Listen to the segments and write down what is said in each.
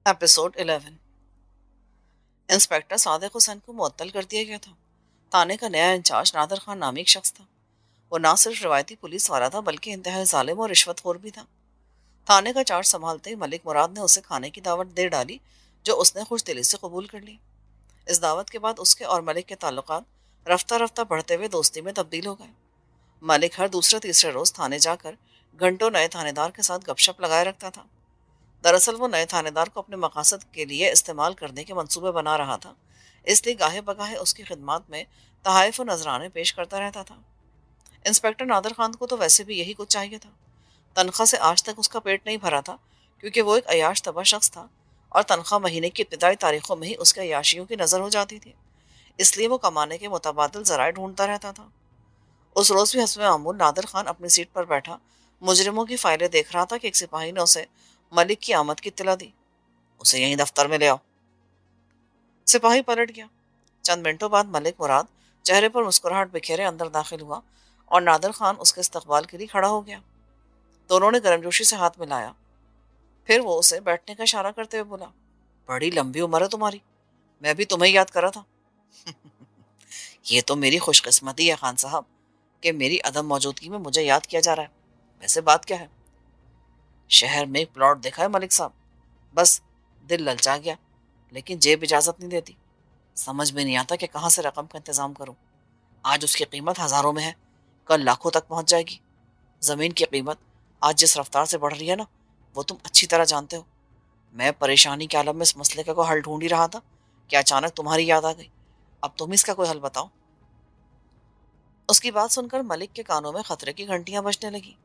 Episode 11। Inspector Sadiq Hussain को मुअत्तल कर दिया गया था। थाने का नया इंचार्ज नादर खान नामी एक शख्स था। वो ना सिर्फ रवायती पुलिस वाला था बल्कि इंतहाई जालिम और रिश्वतखोर भी था। थाने का चार्ज संभालते ही मलिक मुराद ने उसे खाने की दावत दे डाली, जो उसने खुश दिली से कबूल कर ली। इस दावत के बाद उसके और मलिक के ताल्लुकात रफ्ता रफ्ता बढ़ते हुए दोस्ती में तब्दील हो गए। मलिक हर दूसरे तीसरे रोज थाने जाकर घंटों नए थानेदार के साथ गपशप लगाए रखता था। दरअसल वो नए थानेदार को अपने मकासद के लिए इस्तेमाल करने के मंसूबे बना रहा था, इसलिए गाहे बगाहे उसकी खिदमत में तहाइफ नजराने पेश करता रहता था। इंस्पेक्टर नादर खान को तो वैसे भी यही कुछ चाहिए था। तनख्वाह से आज तक उसका पेट नहीं भरा था, क्योंकि वो एक अयाश तबा शख्स था और तनख्वाह महीने की इब्तदाई तारीखों में ही उसके अयाशियों की नजर हो जाती थी। इसलिए वो कमाने के मुतबादिल जराए ढूंढता रहता था। उस रोज भी हस्ब मामूल नादिर खान अपनी सीट पर बैठा मुजरिमों की फाइलें देख रहा था कि एक सिपाही ने उसे मलिक की आमद की इत्तला दी। उसे यहीं दफ्तर में ले आओ। सिपाही पलट गया। चंद मिनटों बाद मलिक मुराद चेहरे पर मुस्कुराहट बिखेरे अंदर दाखिल हुआ और नादिर खान उसके इस्तकबाल के लिए खड़ा हो गया। दोनों ने गर्मजोशी से हाथ मिलाया। फिर वो उसे बैठने का इशारा करते हुए बोला, बड़ी लंबी उम्र है तुम्हारी, मैं भी तुम्हें याद कर रहा था। ये तो मेरी खुशकिस्मती है खान साहब कि मेरी अदम मौजूदगी में मुझे याद किया जा रहा है। वैसे बात क्या है? शहर में एक प्लॉट देखा है मलिक साहब, बस दिल ललचा गया, लेकिन जेब इजाजत नहीं देती। समझ में नहीं आता कि कहाँ से रकम का इंतजाम करूं। आज उसकी कीमत हजारों में है, कल लाखों तक पहुंच जाएगी। जमीन की कीमत आज जिस रफ्तार से बढ़ रही है ना, वो तुम अच्छी तरह जानते हो। मैं परेशानी के आलम में इस मसले का कोई हल ढूंढ ही रहा था कि अचानक तुम्हारी याद आ गई। अब तुम इसका कोई हल बताओ। उसकी बात सुनकर मलिक के कानों में खतरे की घंटियां बजने लगी।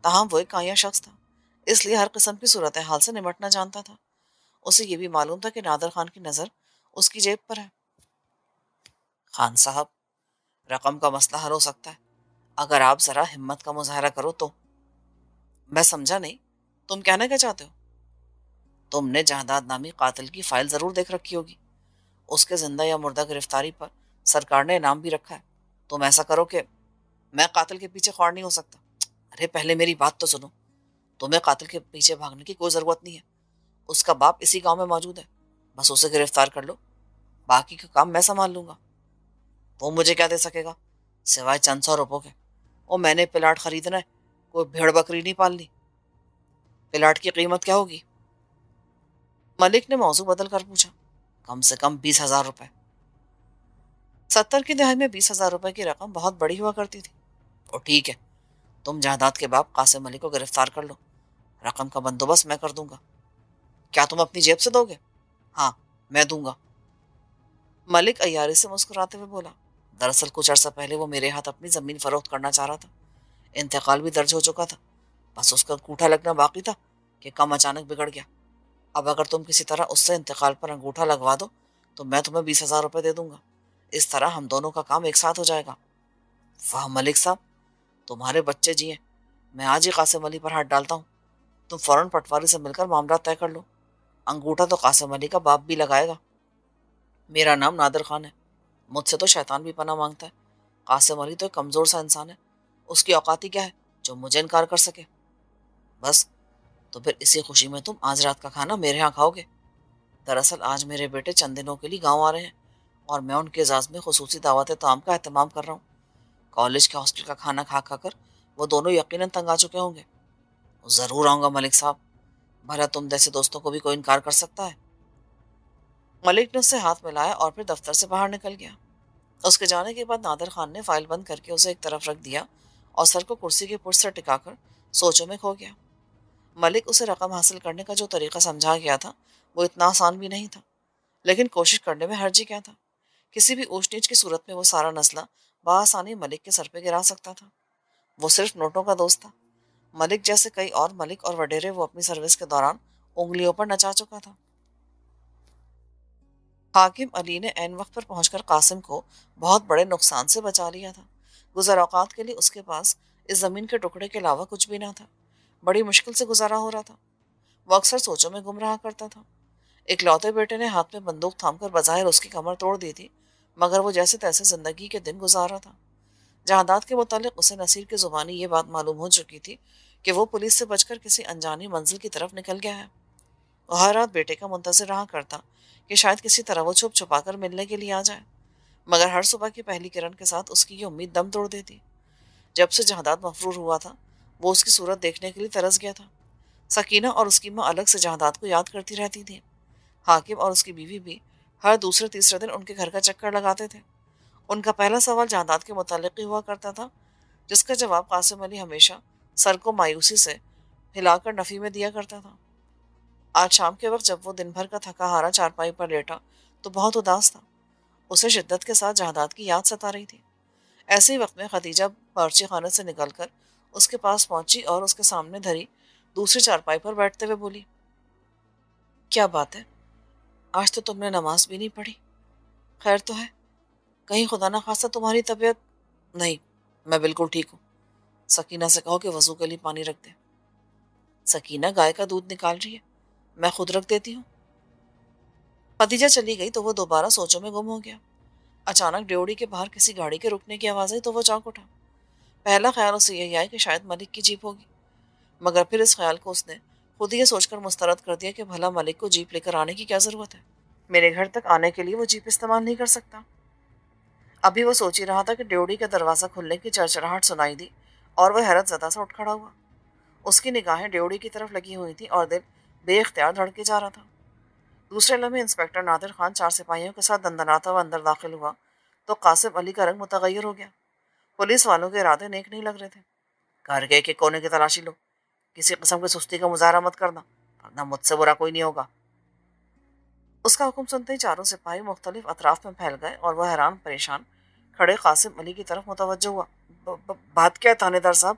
ताहम वो एक काया शख्स था, इसलिए हर किस्म की सूरत हाल से निमटना जानता था। उसे ये भी मालूम था कि नादर खान की नजर उसकी जेब पर है। खान साहब, रकम का मसला हल हो सकता है, अगर आप जरा हिम्मत का मुजाहरा करो तो। मैं समझा नहीं, तुम कहना क्या चाहते हो? तुमने जहादाद नामी कातिल की फाइल जरूर देख रखी होगी। उसके जिंदा या मुर्दा गिरफ्तारी पर सरकार ने इनाम भी रखा है। तुम ऐसा करो कि मैं कातिल के पीछे खौर नहीं हो सकता। अरे पहले मेरी बात तो सुनो। तुम्हें कातिल के पीछे भागने की कोई जरूरत नहीं है। उसका बाप इसी गांव में मौजूद है, बस उसे गिरफ्तार कर लो, बाकी का काम मैं संभाल लूंगा। वो मुझे क्या दे सकेगा सिवाय चंद सौ रुपयों के? वो मैंने प्लाट खरीदना है, कोई भेड़ बकरी नहीं पालनी। प्लाट की कीमत क्या होगी? मलिक ने मौजू बदल कर पूछा। कम से कम 20,000 रुपए। 70 की दहाई में 20,000 रुपए की रकम बहुत बड़ी हुआ करती थी। और ठीक है, तुम जायदाद के बाप कासिम अली को गिरफ्तार कर लो, रकम का बंदोबस्त मैं कर दूंगा। क्या तुम अपनी जेब से दोगे? हाँ, मैं दूंगा। मलिक अयारी से मुस्कुराते हुए बोला, दरअसल कुछ अर्सा पहले वो मेरे हाथ अपनी जमीन फरोख्त करना चाह रहा था। इंतकाल भी दर्ज हो चुका था, बस उसका अंगूठा लगना बाकी था कि काम अचानक बिगड़ गया। अब अगर तुम किसी तरह उससे इंतकाल पर अंगूठा लगवा दो तो मैं तुम्हें 20,000 रुपए दे दूंगा। इस तरह हम दोनों का काम एक साथ हो जाएगा। वाह मलिक साहब, तुम्हारे बच्चे जिए। मैं आज ही कासिम अली पर हाथ डालता हूँ। तुम फौरन पटवारी से मिलकर मामला तय कर लो। अंगूठा तो कासिम अली का बाप भी लगाएगा। मेरा नाम नादिर खान है। मुझसे तो शैतान भी पनाह मांगता है। कासिम अली तो एक कमजोर सा इंसान है, उसकी औकात ही क्या है जो मुझे इनकार कर सके। बस, तो फिर इसी खुशी में तुम आज रात का खाना मेरे यहाँ खाओगे। दरअसल आज मेरे बेटे चंद दिनों के लिए गाँव आ रहे हैं और मैं उनके एजाज में खुसूसी दावत ताम का एहतमाम कर रहा हूँ। कॉलेज के हॉस्टल का खाना खा खा कर वो दोनों यकीनन तंग आ चुके होंगे। जरूर आऊंगा मलिक साहब, भला तुम जैसे दोस्तों को भी कोई इनकार कर सकता है? मलिक ने उससे हाथ मिलाया और फिर दफ्तर से बाहर निकल गया। उसके जाने के बाद नादिर खान ने फाइल बंद करके उसे एक तरफ रख दिया और सर को कुर्सी के पुर्ज से टिकाकर सोचों में खो गया। मलिक उसे रकम हासिल करने का जो तरीका समझा गया था वो इतना आसान भी नहीं था, लेकिन कोशिश करने में हर्जी क्या था। किसी भी ऊंच नीच की सूरत में वो सारा नस्ला बआसानी मलिक के सर पे गिरा सकता था। वो सिर्फ नोटों का दोस्त था। मलिक जैसे कई और मलिक और वडेरे वो अपनी सर्विस के दौरान उंगलियों पर नचा चुका था। हाकिम अली ने ऐन वक्त पर पहुंचकर कासिम को बहुत बड़े नुकसान से बचा लिया था। गुजर औकात के लिए उसके पास इस जमीन के टुकड़े के अलावा कुछ भी ना था। बड़ी मुश्किल से गुजारा हो रहा था। वो अक्सर सोचों में गुम रहा करता था। इकलौते बेटे ने हाथ में बंदूक थामकर बज़ाहिर उसकी कमर तोड़ दी थी, मगर वो जैसे तैसे जिंदगी के दिन गुजार रहा था। जहादात के मुतालिक उसे नसीर की जुबानी ये बात मालूम हो चुकी थी कि वो पुलिस से बचकर किसी अनजानी मंजिल की तरफ निकल गया है। वो हर रात बेटे का मुंतजर रहा करता कि शायद किसी तरह वो छुप छुपा कर मिलने के लिए आ जाए, मगर हर सुबह की पहली किरण के साथ उसकी ये उम्मीद दम तोड़ देती। जब से जहादात मफरूर हुआ था, वो उसकी सूरत देखने के लिए तरस गया था। सकीना और उसकी माँ अलग से जहादात को याद करती रहती थी। हाकिम और उसकी बीवी भी हर दूसरे तीसरे दिन उनके घर का चक्कर लगाते थे। उनका पहला सवाल जहादात के मुतालिक ही हुआ करता था, जिसका जवाब कासिम अली हमेशा सर को मायूसी से हिलाकर नफी में दिया करता था। आज शाम के वक्त जब वो दिन भर का थका हारा चारपाई पर लेटा तो बहुत उदास था। उसे शिद्दत के साथ जहादात की याद सता रही थी। ऐसे ही वक्त में खदीजा बावर्ची खाने से निकलकर उसके पास पहुंची और उसके सामने धरी दूसरी चारपाई पर बैठते हुए बोली, क्या बात है, आज तो तुमने नमाज भी नहीं पढ़ी? खैर तो है? कहीं खुदा ना खास्ता तुम्हारी तबीयत? नहीं, मैं बिल्कुल ठीक हूँ। सकीना से कहो कि वजू के लिए पानी रख दे। सकीना गाय का दूध निकाल रही है, मैं खुद रख देती हूँ। खदीजा चली गई तो वो दोबारा सोचों में गुम हो गया। अचानक ड्योढ़ी के बाहर किसी गाड़ी के रुकने की आवाज़ आई तो वो चौंक उठा। पहला ख्याल उसे यही आया कि शायद मलिक की जीप होगी, मगर फिर इस ख्याल को उसने खुद ही ये सोचकर मुस्तरद कर दिया कि भला मलिक को जीप लेकर आने की क्या ज़रूरत है। मेरे घर तक आने के लिए वो जीप इस्तेमाल नहीं कर सकता। अभी वो सोच ही रहा था कि ड्योढ़ी का दरवाज़ा खुलने की चरचराहट सुनाई दी और वह हैरत ज़दा सा उठ खड़ा हुआ। उसकी निगाहें ड्योढ़ी की तरफ लगी हुई थी और दिल बेख्तियार धड़के जा रहा था। दूसरे लम्हे इंस्पेक्टर नादिर खान चार सिपाहियों के साथ दंदनाता हुआ अंदर दाखिल हुआ तो कासिम अली का रंग मुतगैर हो गया। पुलिस वालों के इरादे नेक नहीं लग रहे थे। घर के एक कोने की तलाशी लो, किसी किस्म की सुस्ती का मुजाहरा मत करना, वरना मुझसे बुरा कोई नहीं होगा। उसका हुक्म सुनते ही चारों सिपाही मुख्तलिफ अतराफ में फैल गए और वह हैरान परेशान खड़े कासिम अली की तरफ मुतवज्जो हुआ। बात क्या है थानेदार साहब,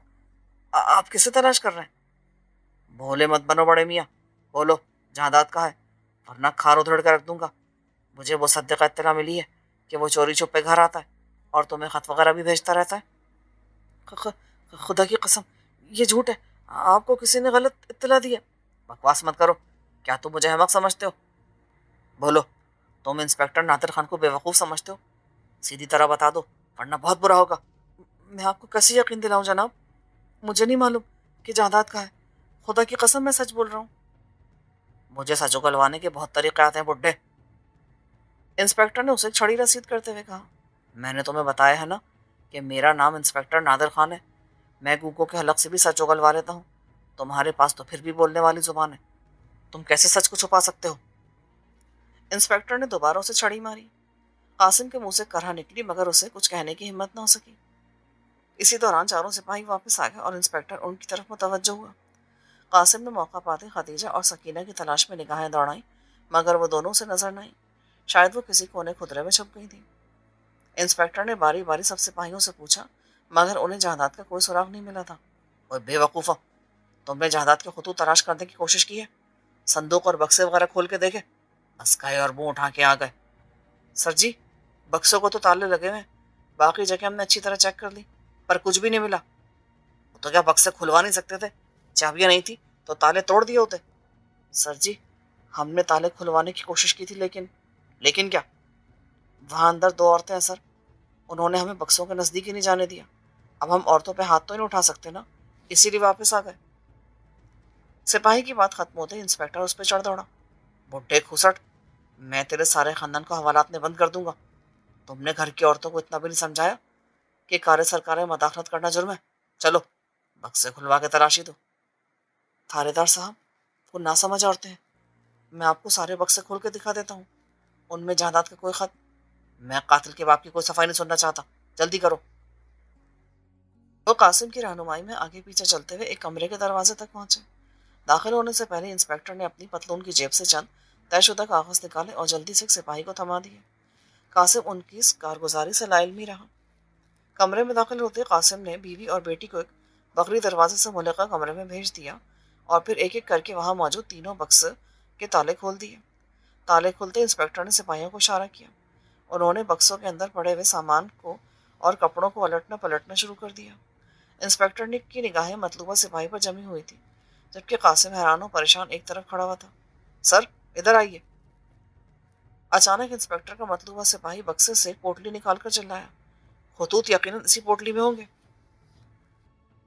आप किसे तलाश कर रहे हैं? भोले मत बनो बड़े मियाँ, बोलो जहादात कहाँ है, वरना खार उधड़ कर रख दूंगा। मुझे वो सद्दे इत्तला मिली है कि वो चोरी छुपे घर आता है और तुम्हें खत वगैरह भी भेजता रहता है। ख- खुदा की कसम, ये झूठ है, आपको किसी ने गलत इत्तला दी है। बकवास मत करो, क्या तुम मुझे अहमक समझते हो? बोलो, तुम इंस्पेक्टर नादिर खान को बेवकूफ़ समझते हो? सीधी तरह बता दो, वरना बहुत बुरा होगा। मैं आपको कैसे यकीन दिलाऊं जनाब, मुझे नहीं मालूम कि जायदाद का है। खुदा की कसम मैं सच बोल रहा हूँ। मुझे सच उगलवाने के बहुत तरीके आते हैं बुड्ढे। इंस्पेक्टर ने उसे छड़ी रसीद करते हुए कहा, मैंने तुम्हें बताया है ना कि मेरा नाम इंस्पेक्टर नादिर खान है। मैं गूगों के हलक से भी सच उगलवा लेता हूँ। तुम्हारे पास तो फिर भी बोलने वाली जुबान है, तुम कैसे सच को छुपा सकते हो? इंस्पेक्टर ने दोबारा उसे छड़ी मारी। कासिम के मुंह से करहा निकली मगर उसे कुछ कहने की हिम्मत न हो सकी। इसी दौरान चारों सिपाही वापस आ गए और इंस्पेक्टर उनकी तरफ मुतवज्जो हुआ। कासिम ने मौका पाते खदीजा और सकीना की तलाश में निगाहें दौड़ाई, मगर वो दोनों से नजर नहीं। शायद वो किसी कोने खुदरे में छुप गई थी। इंस्पेक्टर ने बारी बारी सब सिपाहियों से पूछा, मगर उन्हें जायदाद का कोई सुराग नहीं मिला था। ओए बेवकूफ़ो, तुमने जायदाद के खतूत तलाश करने की कोशिश की है? संदूक और बक्से वगैरह खोल के देखे? अस्काए और मुंह उठा के आ गए। सर जी, बक्सों को तो ताले लगे हुए, बाकी जगह हमने अच्छी तरह चेक कर ली, पर कुछ भी नहीं मिला। तो क्या बक्से खुलवा नहीं सकते थे? चाबियां नहीं थी तो ताले तोड़ दिए होते। सर जी, हमने ताले खुलवाने की कोशिश की थी, लेकिन लेकिन क्या? वहां अंदर दो औरतें हैं सर, उन्होंने हमें बक्सों के नजदीक ही नहीं जाने दिया। अब हम औरतों पे हाथ तो नहीं उठा सकते ना, इसीलिए वापस आ गए। सिपाही की बात खत्म होते ही इंस्पेक्टर उस पर चढ़ दौड़ा। बुड्ढे खुसट, मैं तेरे सारे खानदान को हवालात में बंद कर दूंगा। तुमने घर की औरतों को इतना भी नहीं समझाया कि कार्य सरकार में मदाखलत करना जुर्म है? चलो बक्से खुलवा के तलाशी दो। थानेदार साहब, वो ना समझ औरतें हैं, मैं आपको सारे बक्से खोल के दिखा देता हूँ, उनमें जायदाद का कोई खत। मैं कातिल के बाप की कोई सफाई नहीं सुनना चाहता, जल्दी करो। वो कासिम की रहनुमाई में आगे पीछे चलते हुए एक कमरे के दरवाजे तक पहुंचे। दाखिल होने से पहले इंस्पेक्टर ने अपनी पतलून की जेब से चंद तयशुदा कागज निकाले और जल्दी से एक सिपाही को थमा दिए। कासिम उनकी इस कारगुजारी से लाइल्मी रहा। कमरे में दाखिल होते कासिम ने बीवी और बेटी को एक बकरी दरवाजे से मुलका कमरे में भेज दिया और फिर एक एक करके वहां मौजूद तीनों बक्स के ताले खोल दिए। ताले खुलते इंस्पेक्टर ने सिपाहियों को इशारा किया। उन्होंने बक्सों के अंदर पड़े हुए सामान को और कपड़ों को उलटना पलटना शुरू कर दिया। इंस्पेक्टर ने की निगाहें मतलूबा सिपाही पर जमी हुई थी, जबकि कासिम हैरान और परेशान एक तरफ खड़ा हुआ था। सर, इधर आइए। अचानक इंस्पेक्टर का मतलूबा सिपाही बक्से से पोटली निकालकर चिल्लाया, खतूत यकीनन इसी पोटली में होंगे।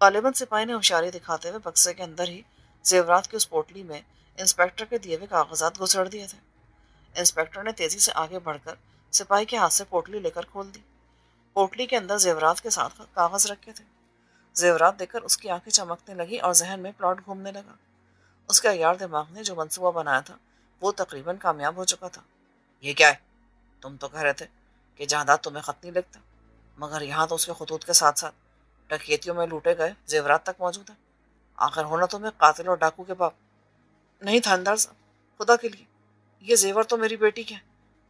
गालिबन सिपाही ने होशियारी दिखाते हुए बक्से के अंदर ही जेवरात की उस पोटली में इंस्पेक्टर के दिए हुए कागजात घुसड़ दिए थे। इंस्पेक्टर ने तेजी से आगे बढ़कर सिपाही के हाथ से पोटली लेकर खोल दी। पोटली के अंदर जेवरात के साथ कागज रखे थे। जेवरात देखकर उसकी आंखें चमकने लगी और जहन में प्लॉट घूमने लगा। उसके अय्यार दिमाग ने जो मंसूबा बनाया था वो तकरीबन कामयाब हो चुका था। ये क्या है? तुम तो कह रहे थे कि जायदाद तुम्हें खत नहीं लिखता, मगर यहाँ तो उसके खतूत के साथ साथ डकैतियों में लूटे गए जेवरात तक मौजूद है। आखिर होना तुम्हें कातिल और डाकू के बाप। नहीं थानेदार साहब, खुदा के लिए, ये जेवर तो मेरी बेटी के हैं।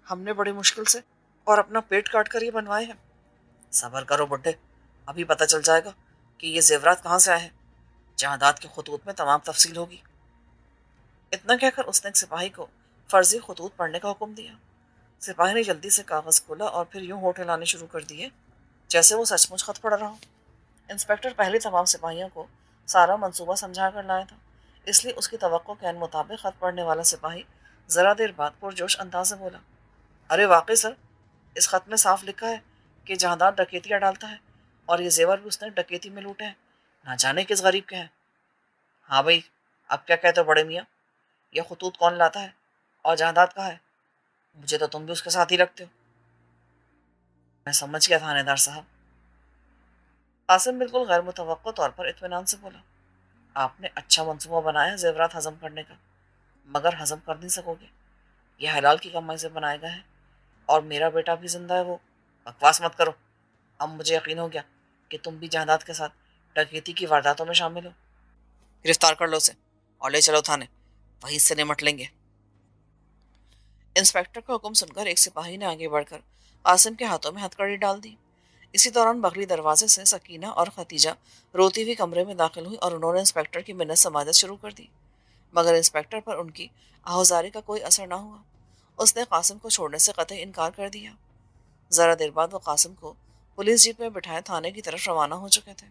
हमने बड़ी मुश्किल से और अपना पेट काट कर ये बनवाए हैं। सबर करो बुड्ढे, अभी पता चल जाएगा कि ये जेवरात कहाँ से आए हैं। जायदाद के खतूत में तमाम तफसील होगी। इतना कहकर उसने एक सिपाही को फर्जी खतूत पढ़ने का हुक्म दिया। सिपाही ने जल्दी से कागज खोला और फिर यूं होठ हिलाने शुरू कर दिए जैसे वो सचमुच खत पढ़ रहा हो। इंस्पेक्टर पहले तमाम सिपाहियों को सारा मंसूबा समझा कर लाया था, इसलिए उसकी तवक्को के मुताबिक खत पढ़ने वाला सिपाही जरा देर बाद पुरजोश अंदाज से बोला, अरे वाकई सर, इस खत में साफ लिखा है कि जहादार डकैतियाँ डालता है और ये जेवर भी उसने डकैती में लूटे हैं। ना जाने किस गरीब के हैं। हाँ भाई, अब क्या कहते हो बड़े मियाँ? यह खतूत कौन लाता है और जायदाद कहाँ है? मुझे तो तुम भी उसके साथ ही रखते हो। मैं समझ गया थानेदार साहब। कासिम बिल्कुल गैर मुतवक्को तौर पर इत्मीनान से बोला, आपने अच्छा मंसूबा बनाया जेवरात हजम करने का, मगर हजम कर नहीं सकोगे। यह हलाल की कमाई से बनाए गए हैं और मेरा बेटा भी जिंदा है। वो बकवास मत करो। अब मुझे यकीन हो गया कि तुम भी जायदाद के साथ डकैती की वारदातों में शामिल हो। गिरफ्तार कर लो उसे और ले चलो थाने, वहीं से निमट लेंगे। इंस्पेक्टर का हुक्म सुनकर एक सिपाही ने आगे बढ़कर कासिम के हाथों में हथकड़ी डाल दी। इसी दौरान बगली दरवाजे से सकीना और खतीजा रोती हुई कमरे में दाखिल हुई और उन्होंने इंस्पेक्टर की मिन्नत समाजत शुरू कर दी, मगर इंस्पेक्टर पर उनकी आहुजारी का कोई असर न हुआ। उसने कासिम को छोड़ने से कतई इनकार कर दिया। जरा देर बाद वो कासिम को पुलिस जीप में बिठाए थाने की तरफ रवाना हो चुके थे।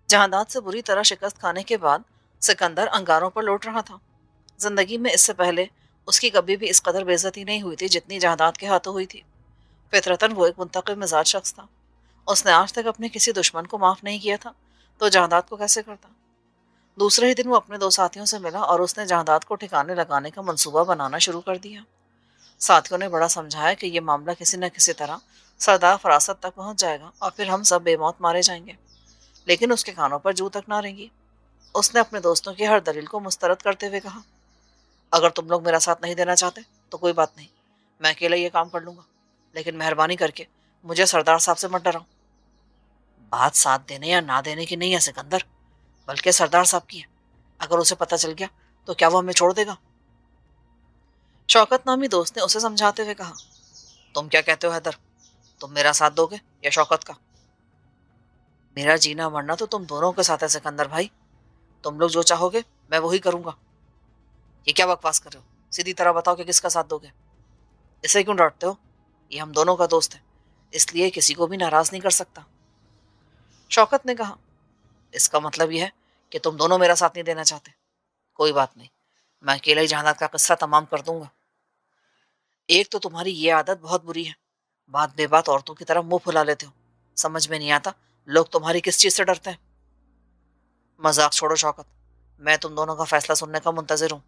जहादात से बुरी तरह शिकस्त खाने के बाद सिकंदर अंगारों पर लौट रहा था। जिंदगी में इससे पहले उसकी कभी भी इस कदर बेइज्जती नहीं हुई थी जितनी जहादात के हाथों हुई थी। फितरतन वो एक मुंतकिम मिजाज शख्स था। उसने आज तक अपने किसी दुश्मन को माफ नहीं किया था, तो जहादात को कैसे करता। दूसरे ही दिन वो अपने दो साथियों से मिला और उसने जहादात को ठिकाने लगाने का मंसूबा बनाना शुरू कर दिया। साथियों ने बड़ा समझाया कि यह मामला किसी न किसी तरह सरदार फरासत तक पहुंच जाएगा और फिर हम सब बेमौत मारे जाएंगे, लेकिन उसके कानों पर जू तक ना रहेंगी। उसने अपने दोस्तों की हर दलील को मुस्तरद करते हुए कहा, अगर तुम लोग मेरा साथ नहीं देना चाहते तो कोई बात नहीं, मैं अकेला ये काम कर लूंगा, लेकिन मेहरबानी करके मुझे सरदार साहब से मत डराओ। बात साथ देने या ना देने की नहीं है सिकंदर, बल्कि सरदार साहब की है। अगर उसे पता चल गया तो क्या वो हमें छोड़ देगा? शौकत नामी दोस्त ने उसे समझाते हुए कहा, तुम क्या कहते हो हैदर, तुम मेरा साथ दोगे या शौकत का? मेरा जीना मरना तो तुम दोनों के साथ है सिकंदर भाई। तुम लोग जो चाहोगे मैं वही करूंगा। ये क्या बकवास कर रहे हो? सीधी तरह बताओ कि किसका साथ दोगे। इसे क्यों डांटते हो? ये हम दोनों का दोस्त है, इसलिए किसी को भी नाराज नहीं कर सकता। शौकत ने कहा, इसका मतलब यह है कि तुम दोनों मेरा साथ नहीं देना चाहते। कोई बात नहीं, मैं अकेला ही जहानात का किस्सा तमाम कर दूंगा। एक तो तुम्हारी ये आदत बहुत बुरी है, बात बेबात औरतों की तरह मुंह फुला लेते हो। समझ में नहीं आता लोग तुम्हारी किस चीज से डरते हैं। मजाक छोड़ो शौकत, मैं तुम दोनों का फैसला सुनने का मुंतजिर हूँ।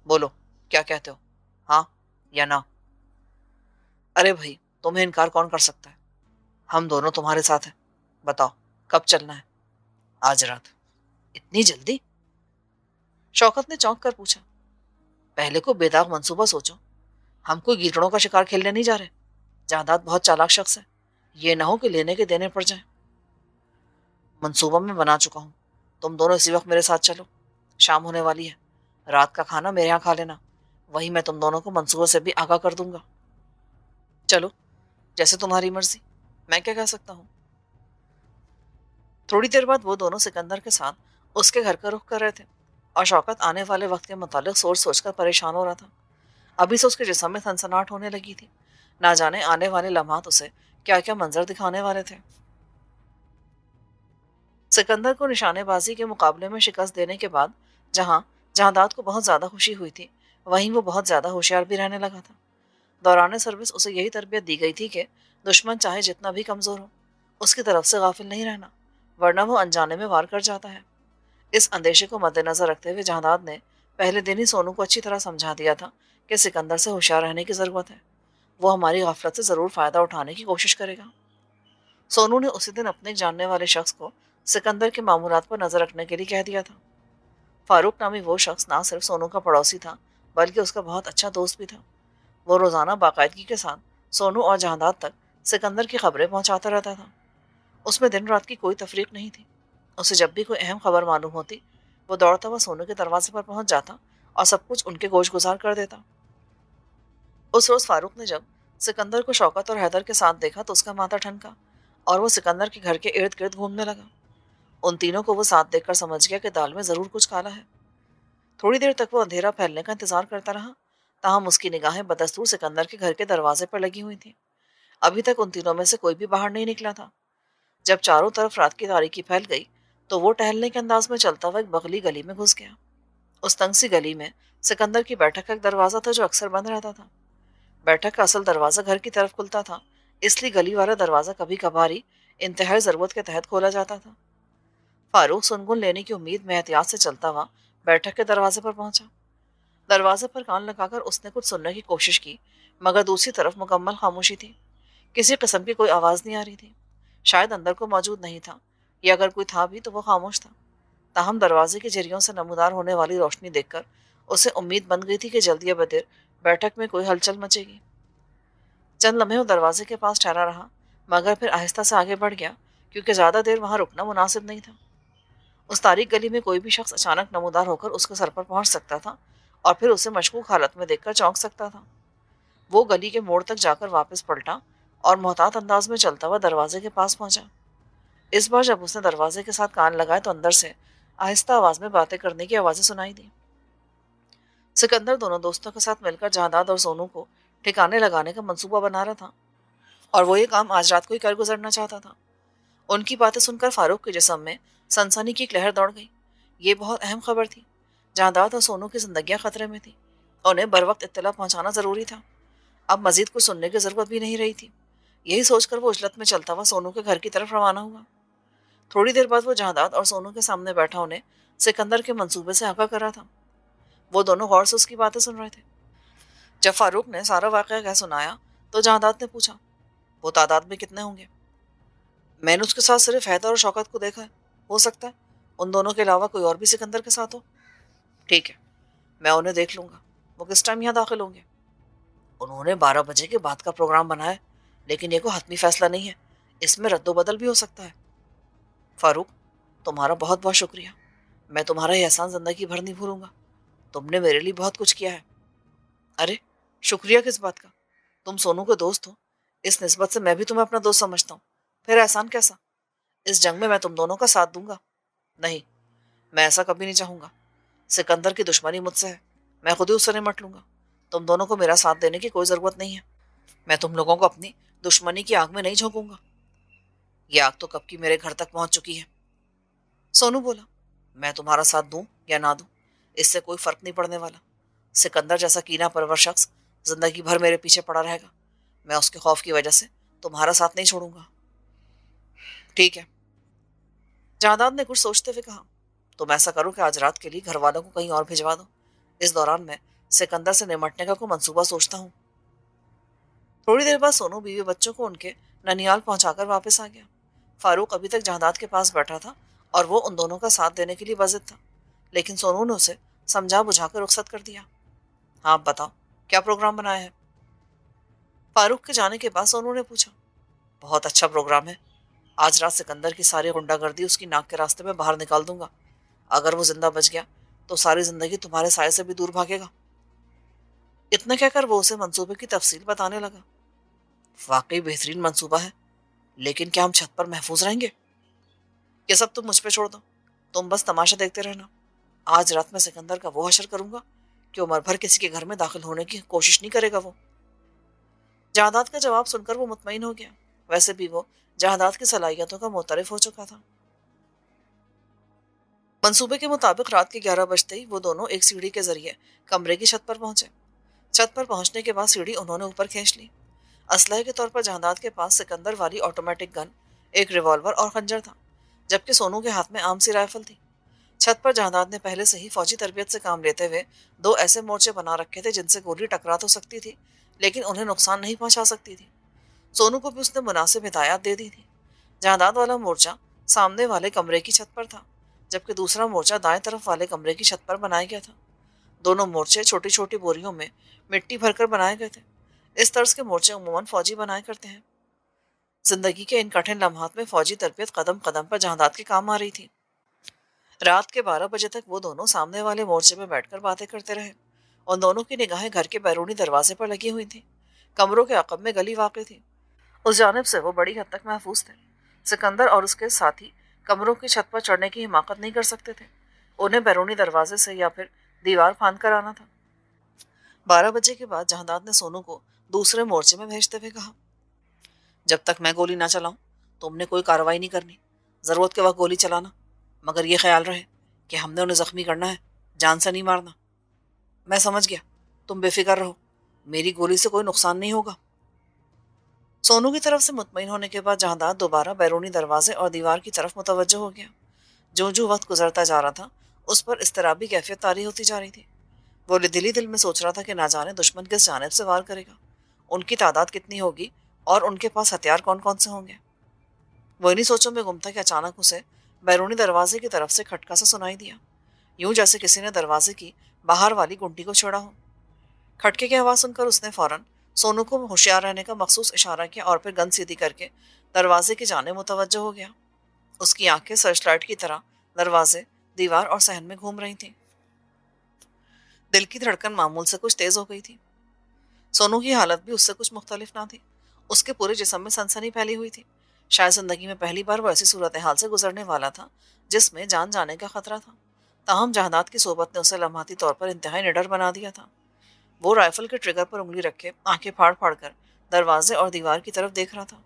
बोलो, क्या कहते हो, हाँ या ना? अरे भाई, तुम्हें इनकार कौन कर सकता है? हम दोनों तुम्हारे साथ हैं। बताओ कब चलना है? आज रात। इतनी जल्दी? शौकत ने चौंक कर पूछा। पहले को बेदाग मंसूबा सोचो। हम कोई गीदड़ों का शिकार खेलने नहीं जा रहे। जायदाद बहुत चालाक शख्स है, ये ना हो कि लेने के देने पड़ जाए। मंसूबा मैं बना चुका हूँ, तुम दोनों इसी वक्त मेरे साथ चलो। शाम होने वाली है, रात का खाना मेरे यहाँ खा लेना, वही मैं तुम दोनों को मंसूबे से भी आगाह कर दूंगा। चलो, जैसे तुम्हारी मर्जी, मैं क्या कह सकता हूँ। थोड़ी देर बाद वो दोनों सिकंदर के साथ उसके घर का रुख कर रहे थे और शौकत आने वाले वक्त के मुतालिक सोच सोचकर परेशान हो रहा था। अभी से उसके जिस्म में सनसनाहट होने लगी थी। ना जाने आने वाले लम्हात उसे क्या क्या मंजर दिखाने वाले थे। सिकंदर को निशानेबाजी के मुकाबले में शिकस्त देने के बाद जहां जहादात को बहुत ज्यादा खुशी हुई थी, वहीं वो बहुत ज्यादा होशियार भी रहने लगा था। दौरान सर्विस उसे यही तरबियत दी गई थी कि दुश्मन चाहे जितना भी कमजोर हो, उसकी तरफ से गाफिल नहीं रहना, वरना वो अनजाने में वार कर जाता है। इस अंदेशे को मद्देनजर रखते हुए जहादात ने पहले दिन ही सोनू को अच्छी तरह समझा दिया था कि सिकंदर से होशियार रहने की जरूरत है। वो हमारी गफलत से जरूर फायदा उठाने की कोशिश करेगा। सोनू ने उसी दिन अपने एक जानने वाले शख्स को सिकंदर के मामूलात पर नजर रखने के लिए कह दिया था। फारूक नामी वो शख्स ना सिर्फ सोनू का पड़ोसी था, बल्कि उसका बहुत अच्छा दोस्त भी था। वो रोजाना बाकायदगी के साथ सोनू और जहादाद तक सिकंदर की खबरें पहुंचाता रहता था। उसमें दिन रात की कोई तफरीक नहीं थी। उसे जब भी कोई अहम खबर मालूम होती, वो दौड़ता हुआ सोनू के दरवाजे पर पहुंच जाता और सब कुछ उनके गोश गुजार कर देता। उस रोज फारूक ने जब सिकंदर को शौकत और हैदर के साथ देखा तो उसका माथा ठनका और वो सिकंदर के घर के इर्द गिर्द घूमने लगा। उन तीनों को वो साथ देखकर समझ गया कि दाल में जरूर कुछ काला है। थोड़ी देर तक वो अंधेरा फैलने का इंतजार करता रहा, ताहम उसकी निगाहें बदस्तूर सिकंदर के घर के दरवाजे पर लगी हुई थी। अभी तक उन तीनों में से कोई भी बाहर नहीं निकला था। जब चारों तरफ रात की तारीकी फैल गई तो वो टहलने के अंदाज में चलता हुआ एक बगली गली में घुस गया। उस तंग सी गली में सिकंदर की बैठक का एक दरवाजा था जो अक्सर बंद रहता था। बैठक का असल दरवाजा घर की तरफ खुलता था, इसलिए गली वाला दरवाजा कभी कभार ही इंतहाई जरूरत के तहत खोला जाता था। फारूक सुनगुन लेने की उम्मीद में एहतियात से चलता हुआ बैठक के दरवाजे पर पहुंचा। दरवाजे पर कान लगाकर उसने कुछ सुनने की कोशिश की, मगर दूसरी तरफ मुकम्मल खामोशी थी। किसी किस्म की कोई आवाज नहीं आ रही थी। शायद अंदर को मौजूद नहीं था, या अगर कोई था भी तो वो खामोश था। ताहम दरवाजे की झरियों से नमूदार होने वाली रोशनी देखकर उसे उम्मीद बन गई थी कि जल्द या बदेर बैठक में कोई हलचल मचेगी। चंद लम्हे वो दरवाजे के पास ठहरा रहा, मगर फिर आहिस्ता से आगे बढ़ गया, क्योंकि ज्यादा देर वहां रुकना मुनासिब नहीं था। उस तारीख गली में कोई भी शख्स अचानक नमूदार होकर उसके सर पर पहुंच सकता था और फिर उसे मशकूक हालत में देखकर चौंक सकता था। वो गली के मोड़ तक जाकर वापस पलटा और मोहतात अंदाज में चलता हुआ दरवाजे के पास पहुंचा। इस बार जब उसने दरवाजे के साथ कान लगाए तो अंदर से आहिस्ता आवाज में बातें करने की आवाजें सुनाई दी। सिकंदर दोनों दोस्तों के साथ मिलकर जहादाद और सोनू को ठिकाने लगाने का मंसूबा बना रहा था, और वो ये काम आज रात को ही कर गुजरना चाहता था। उनकी बातें सुनकर फारूक के जिस्म में सनसनी की एक लहर दौड़ गई। ये बहुत अहम खबर थी। जहादाद और सोनू की जिंदगियां खतरे में थी। उन्हें बर वक्त इत्तला पहुंचाना जरूरी था। अब मजीद कुछ सुनने की जरूरत भी नहीं रही थी। यही सोचकर वो उजलत में चलता हुआ सोनू के घर की तरफ रवाना हुआ। थोड़ी देर बाद वो जहादाद और सोनू के सामने बैठा उन्हें सिकंदर के मंसूबे से आगाह कर रहा था। वो दोनों गौर से उसकी बातें सुन रहे थे। जब फारूक ने सारा वाकया कह सुनाया तो जहादाद ने पूछा, वो तादाद में कितने होंगे? मैंने उसके साथ सिर्फ हैदर और शौकत को देखा है। हो सकता है उन दोनों के अलावा कोई और भी सिकंदर के साथ हो। ठीक है, मैं उन्हें देख लूंगा। वो किस टाइम यहाँ दाखिल होंगे? उन्होंने 12 बजे के बाद का प्रोग्राम बनाया है, लेकिन ये कोई हतमी फैसला नहीं है। इसमें रद्दोबदल भी हो सकता है। फारूक, तुम्हारा बहुत बहुत शुक्रिया। मैं तुम्हारा ये एहसान जिंदगी भर नहीं भूलूंगा। तुमने मेरे लिए बहुत कुछ किया है। अरे, शुक्रिया किस बात का? तुम सोनू के दोस्त हो, इस निस्बत से मैं भी तुम्हें अपना दोस्त समझता हूँ। फिर एहसान कैसा? इस जंग में मैं तुम दोनों का साथ दूंगा। नहीं, मैं ऐसा कभी नहीं चाहूंगा। सिकंदर की दुश्मनी मुझसे है, मैं खुद ही उससे निमट लूंगा। तुम दोनों को मेरा साथ देने की कोई जरूरत नहीं है। मैं तुम लोगों को अपनी दुश्मनी की आग में नहीं झोंकूंगा। ये आग तो कब की मेरे घर तक पहुंच चुकी है। सोनू बोला, मैं तुम्हारा साथ दूं या ना दूं, इससे कोई फर्क नहीं पड़ने वाला। सिकंदर जैसा कीना परवर शख्स जिंदगी भर मेरे पीछे पड़ा रहेगा। मैं उसके खौफ की वजह से तुम्हारा साथ नहीं छोड़ूंगा। ठीक है, जादाद ने कुछ सोचते हुए कहा, तुम ऐसा करो कि आज रात के लिए घर वालों को कहीं और भिजवा दो। इस दौरान मैं सिकंदर से निमटने का कोई मंसूबा सोचता हूँ। थोड़ी देर बाद सोनू बीवी बच्चों को उनके ननियाल पहुंचाकर वापस आ गया। फारूक अभी तक जहादाद के पास बैठा था और वो उन दोनों का साथ देने के लिए वाजिद था, लेकिन सोनू ने उसे समझा बुझाकर रुखसत कर दिया। हाँ बताओ, क्या प्रोग्राम बनाया है? फारूक के जाने के बाद सोनू ने पूछा, बहुत अच्छा प्रोग्राम है। आज रात सिकंदर की सारी गुंडागर्दी उसकी नाक के रास्ते में बाहर निकाल दूंगा। अगर वो जिंदा बच गया तो सारी जिंदगी तुम्हारे साय से भी दूर भागेगा। इतना कहकर वो उसे मंसूबे की तफसील बताने लगा। वाकई बेहतरीन मंसूबा है, लेकिन क्या हम छत पर महफूज रहेंगे? ये सब तुम मुझ पे छोड़ दो, तुम बस तमाशा देखते रहना। आज रात में सिकंदर का वो हशर करूंगा कि उम्र भर किसी के घर में दाखिल होने की कोशिश नहीं करेगा वो। जहादाद का जवाब सुनकर वो मुतमईन हो गया। वैसे भी वो जहादाद की सलाहियतों का मुतरिफ हो चुका था। मंसूबे के मुताबिक रात के 11 बजते ही वो दोनों एक सीढ़ी के जरिए कमरे की छत पर पहुंचे। छत पर पहुंचने के बाद सीढ़ी उन्होंने ऊपर खींच ली। असलहे के तौर पर जहादाद के पास सिकंदर वाली ऑटोमेटिक गन, एक रिवॉल्वर और खंजर था, जबकि सोनू के हाथ में आम सी राइफल थी। छत पर जहानात ने पहले से ही फौजी तरबियत से काम लेते हुए दो ऐसे मोर्चे बना रखे थे जिनसे गोली टकरा तो सकती थी, लेकिन उन्हें नुकसान नहीं पहुंचा सकती थी। सोनू को भी उसने मुनासिब हिदायत दे दी थी। जहानात वाला मोर्चा सामने वाले कमरे की छत पर था, जबकि दूसरा मोर्चा दाएं तरफ वाले कमरे की छत पर बनाया गया था। दोनों मोर्चे छोटी छोटी बोरियों में मिट्टी भरकर बनाए गए थे। इस तर्ज के मोर्चे उमूमन फौजी बनाए करते हैं। जिंदगी के इन कठिन लम्हात में फौजी तरबियत कदम कदम पर जहानात के काम आ रही थी। रात के 12 बजे तक वो दोनों सामने वाले मोर्चे में बैठकर बातें करते रहे। उन दोनों की निगाहें घर के बैरूनी दरवाजे पर लगी हुई थी। कमरों के अकब में गली वाक़ थी। उस जानिब से वो बड़ी हद तक महफूज थे। सिकंदर और उसके साथी कमरों की छत पर चढ़ने की हिमाकत नहीं कर सकते थे। उन्हें बैरूनी दरवाजे से या फिर दीवार फांद कर आना था। 12 बजे के बाद जहानात ने सोनू को दूसरे मोर्चे में भेजते हुए कहा, जब तक मैं गोली ना चलाऊं तुमने कोई कार्रवाई नहीं करनी। जरूरत के वक्त गोली चलाना, मगर ये ख्याल रहे कि हमने उन्हें जख्मी करना है, जान से नहीं मारना। मैं समझ गया, तुम बेफिक्र रहो, मेरी गोली से कोई नुकसान नहीं होगा। सोनू की तरफ से मुतमईन होने के बाद जहानात दोबारा बैरूनी दरवाजे और दीवार की तरफ मुतवज्जो हो गया। जो जो वक्त गुजरता जा रहा था उस पर इस्तराबी कैफियत तारी होती जा रही थी। वो दिल ही दिल में सोच रहा था कि ना जाने दुश्मन किस जानिब से वार करेगा, उनकी तादाद कितनी होगी और उनके पास हथियार कौन कौन से होंगे। वो इन्हीं सोचों में गुम था कि अचानक उसे बैरूनी दरवाजे की तरफ से खटका सा सुनाई दिया, यूं जैसे किसी ने दरवाजे की बाहर वाली गुंडी को छेड़ा हो। खटके की आवाज़ सुनकर उसने फौरन सोनू को होशियार रहने का मखसूस इशारा किया और फिर गन सीधी करके दरवाजे की जानिब मुतवज्जो हो गया। उसकी आंखें सर्च लाइट की तरह दरवाजे, दीवार और सहन में घूम रही थीं। दिल की धड़कन मामूल से कुछ तेज हो गई थी। सोनू की हालत भी उससे कुछ मुख्तलिफ ना थी। उसके पूरे जिस्म में सनसनी फैली हुई थी। शायद जिंदगी में पहली बार वो ऐसी सूरत हाल से गुजरने वाला था जिसमें जान जाने का खतरा था। ताहम जहानात की सोबत ने उसे लम्हाती तौर पर इंतहाई निडर बना दिया था। वो राइफल के ट्रिगर पर उंगली रखे आंखें फाड़ फाड़ कर दरवाजे और दीवार की तरफ देख रहा था।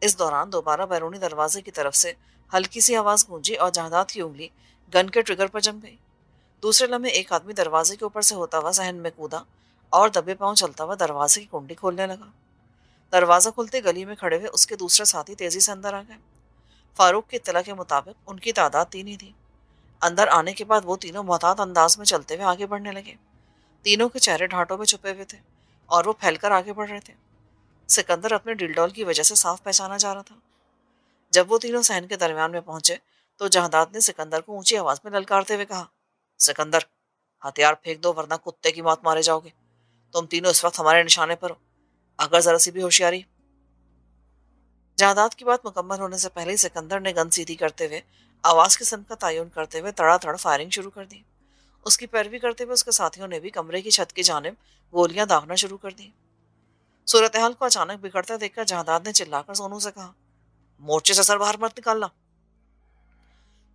इस दौरान दोबारा बैरूनी दरवाजे की तरफ से हल्की सी आवाज गूंजी और जहानात की उंगली गन के ट्रिगर पर जम गई। दूसरे लम्हे एक आदमी दरवाजे के ऊपर से होता हुआ सहन में कूदा और दबे पांव चलता हुआ दरवाजे की कुंडी खोलने लगा। दरवाजा खुलते गली में खड़े हुए उसके दूसरे साथी तेजी से अंदर आ गए। फारूक की इत्तला के मुताबिक उनकी तादाद 3 ही थी। अंदर आने के बाद वो तीनों मोहतात अंदाज में चलते हुए आगे बढ़ने लगे। तीनों के चेहरे ढांटों में छुपे हुए थे और वो फैलकर आगे बढ़ रहे थे। सिकंदर अपने डिलडॉल की वजह से साफ पहचाना जा रहा था। जब वो तीनों सहन के दरमियान में पहुंचे तो जहादात ने सिकंदर को ऊंची आवाज में ललकारते हुए कहा, सिकंदर, हथियार फेंक दो वरना कुत्ते की मौत मारे जाओगे। तुम तीनों इस वक्त हमारे निशाने पर हो, अगर जरा सी भी होशियारी। जहादात की बात मुकम्मल होने से पहले ही सिकंदर ने गन सीधी करते हुए आवाज की सनत का तयन करते हुए तड़ातड़ फायरिंग शुरू कर दी। उसकी पैरवी करते हुए उसके साथियों ने भी कमरे की छत की जानिब गोलियां दागना शुरू कर दी। सूरत हाल को अचानक बिगड़ता देखकर जहादात ने चिल्लाकर सोनू से कहा, मोर्चे से सर बाहर मत निकालना।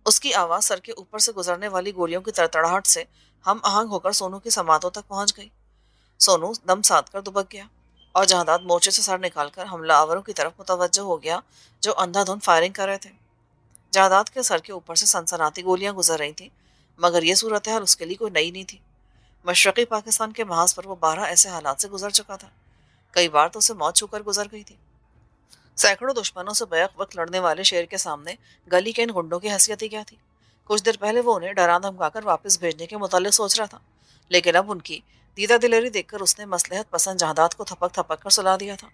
उसकी आवाज सर के ऊपर से गुजरने वाली गोलियों की तड़तड़ाहट से हम आहंग होकर सोनू की समातों तक पहुंच गई। सोनू दम साध कर दुबक गया और जहादात मोर्चे से सर निकालकर हमलावरों की तरफ मुतवज्जो हो गया जो अंधाधुंध फायरिंग कर रहे थे। जहादात के सर के ऊपर से सनसनाती गोलियां गुजर रही थी, मगर यह सूरत हाल उसके लिए कोई नई नहीं थी। मशरकी पाकिस्तान के महाज पर वो 12 ऐसे हालात से गुजर चुका था। कई बार तो उसे मौत छूकर गुजर गई थी। सैकड़ों दुश्मनों से बैक वक्त लड़ने वाले शेर के सामने गली के इन गुंडों की हैसियत ही क्या थी। कुछ देर पहले वो उन्हें डरा धमकाकर वापस भेजने के मुतालिक सोच रहा था, लेकिन अब उनकी दीदा दिलेरी देखकर उसने मसलहत पसंद जहादात को थपक थपक कर सुला दिया था।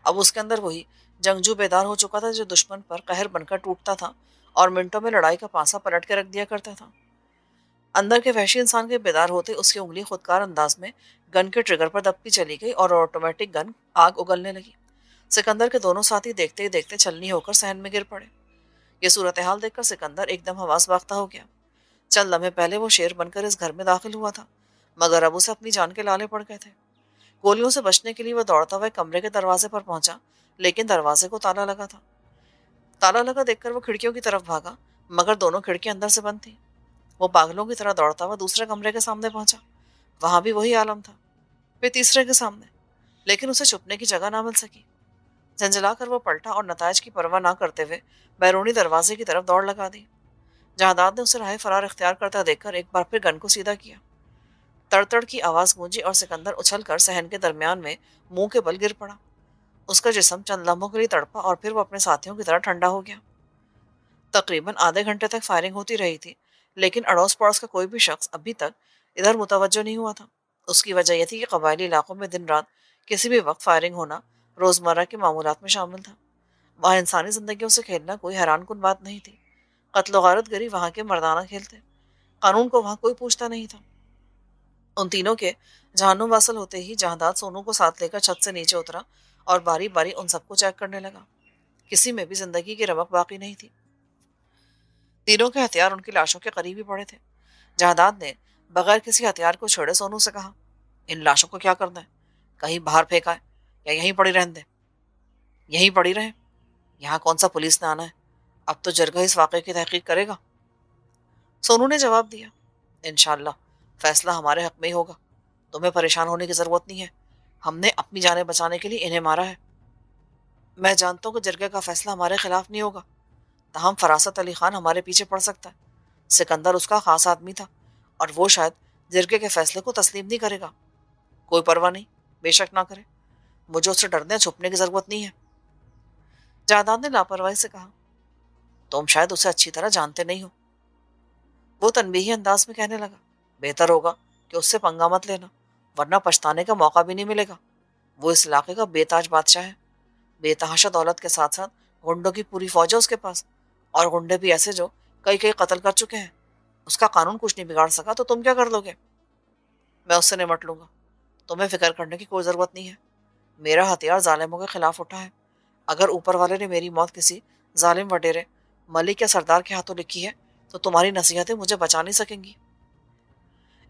अब उसके अंदर वही जंगजू बेदार हो चुका था जो दुश्मन पर कहर बनकर टूटता था और मिनटों में लड़ाई का पासा पलट के रख दिया करता था। अंदर के वहशी इंसान के बेदार होते उसकी उंगली खुदकार अंदाज में गन के ट्रिगर पर दबती चली गई और ऑटोमेटिक गन आग उगलने लगी। सिकंदर के दोनों साथी देखते ही देखते छलनी होकर सहन में गिर पड़े। ये सूरत हाल देखकर सिकंदर एकदम हवास बाख्ता हो गया। चंद लम्हे पहले वो शेर बनकर इस घर में दाखिल हुआ था, मगर अब उसे अपनी जान के लाले पड़ गए थे। गोलियों से बचने के लिए वह दौड़ता हुआ कमरे के दरवाजे पर पहुंचा, लेकिन दरवाजे को ताला लगा था। ताला लगा देखकर वो खिड़कियों की तरफ भागा, मगर दोनों खिड़कियां अंदर से बंद थी। वो पागलों की तरह दौड़ता हुआ दूसरे कमरे के सामने पहुंचा। वहां भी वही आलम था। फिर तीसरे के सामने, लेकिन उसे छुपने की जगह ना मिल सकी। झंझला कर वो पलटा और नताज की परवाह ना करते हुए बैरूनी दरवाजे की तरफ दौड़ लगा दी। जहादात ने उसे राह फरार इख्तियार करता देखकर एक बार फिर गन को सीधा किया। तड़तड़ की आवाज गूंजी और सिकंदर उछलकर सहन के दरमियान में मुंह के बल गिर पड़ा। उसका जिस्म चंद लम्हों के लिए तड़पा और फिर वो अपने साथियों की तरह ठंडा हो गया। तकरीबन आधे घंटे तक फायरिंग होती रही थी, लेकिन अड़ोस पड़ोस का कोई भी शख्स अभी तक इधर मुतवज्जो नहीं हुआ था। उसकी वजह यह थी कि कबायली इलाकों में दिन रात किसी भी वक्त फायरिंग होना रोजमर्रा के मामूलात में शामिल था। वहाँ इंसानी जिंदगियों से खेलना कोई हैरान कुन बात नहीं थी। कत्ल गारत गरी वहाँ के मर्दाना खेल थे। कानून को वहाँ कोई पूछता नहीं था। उन तीनों के जहन्नुम वासल होते ही जहादात सोनू को साथ लेकर छत से नीचे उतरा और बारी बारी उन सबको चेक करने लगा। किसी में भी जिंदगी की रमक बाकी नहीं थी। तीनों के हथियार उनकी लाशों के करीब ही पड़े थे। जहादात ने बगैर किसी हथियार को छेड़े सोनू से कहा, इन लाशों को क्या करना है? कहीं बाहर फेंका है या यहीं पड़ी रहने दे? यहीं पड़ी रहे। यहाँ कौन सा पुलिस ने आना है? अब तो जरगा इस वाक़े की तहकीक करेगा। सोनू ने जवाब दिया, इंशाल्लाह फैसला हमारे हक में ही होगा। तुम्हें परेशान होने की जरूरत नहीं है। हमने अपनी जानें बचाने के लिए इन्हें मारा है। मैं जानता हूँ कि जरगे का फैसला हमारे खिलाफ नहीं होगा, तहम फरासत अली खान हमारे पीछे पड़ सकता है। सिकंदर उसका खास आदमी था और वो शायद जरगे के फैसले को तस्लीम नहीं करेगा। कोई परवाह नहीं, बेशक ना करे। मुझे उससे डरने छुपने की जरूरत नहीं है। जायदाद ने लापरवाही से कहा, तुम शायद उसे अच्छी तरह जानते नहीं हो। वो तनबीही अंदाज में कहने लगा, बेहतर होगा कि उससे पंगा मत लेना, वरना पछताने का मौका भी नहीं मिलेगा। वो इस इलाके का बेताज बादशाह है। बेतहाशा दौलत के साथ साथ गुंडों की पूरी फौज है उसके पास, और गुंडे भी ऐसे जो कई कई कत्ल कर चुके हैं। उसका कानून कुछ नहीं बिगाड़ सका तो तुम क्या कर लोगे? मैं उससे निमट लूंगा। तुम्हें फिक्र करने की कोई जरूरत नहीं है। मेरा हथियार जालिमों के खिलाफ उठा है। अगर ऊपर वाले ने मेरी मौत किसी जालिम वडेरे, मलिक या सरदार के हाथों लिखी है तो तुम्हारी नसीहतें मुझे बचा नहीं सकेंगी।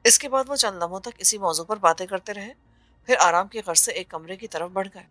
इसके बाद वो चंद लम्हों तक इसी मौजू पर बातें करते रहे, फिर आराम की गर्ज से एक कमरे की तरफ बढ़ गए।